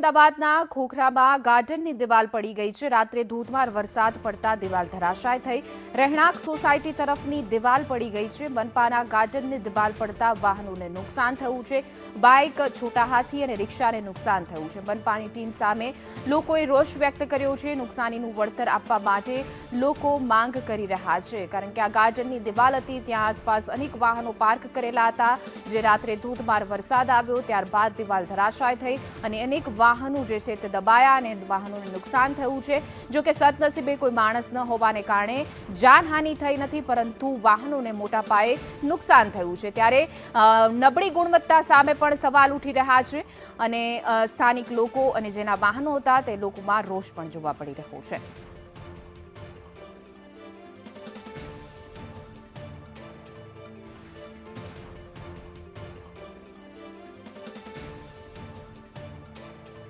અમદાવાદના ખોખરામાં ગાર્ડનની દિવાલ પડી ગઈ છે। રાત્રે ધોધમાર વરસાદ પડતા દિવાલ ધરાશાય થઈ। રહેણાંક સોસાયટી તરફની દિવાલ પડી ગઈ છે। મનપાના ગાર્ડનની દિવાલ પડતા વાહનોને નુકસાન થયું છે। બાઇક, છોટા હાથી અને રિક્ષાને નુકસાન થયું છે। મનપાની ટીમ સામે લોકોએ રોષ વ્યક્ત કર્યો છે। નુકસાનીનું વળતર આપવા માટે લોકો માંગ કરી રહ્યા છે, કારણ કે આ ગાર્ડનની દિવાલ હતી ત્યાં આસપાસ અનેક વાહનો પાર્ક કરેલા હતા, જે રાત્રે ધોધમાર વરસાદ આવ્યો ત્યારબાદ દિવાલ ધરાશાય થઈ અને અનેક વાહનો જે છે તે દબાયા અને વાહનોને નુકસાન થયું છે। જો કે સદનસીબે કોઈ માણસ ન હોવાને કારણે જાનહાનિ થઈ નથી, પરંતુ વાહનોને મોટા પાયે નુકસાન થયું છે। ત્યારે નબળી ગુણવત્તા સામે પણ સવાલ ઉઠી રહ્યા છે અને સ્થાનિક લોકો અને જેના વાહનો હતા તે લોકોમાં રોષ પણ જોવા પડી રહ્યો છે।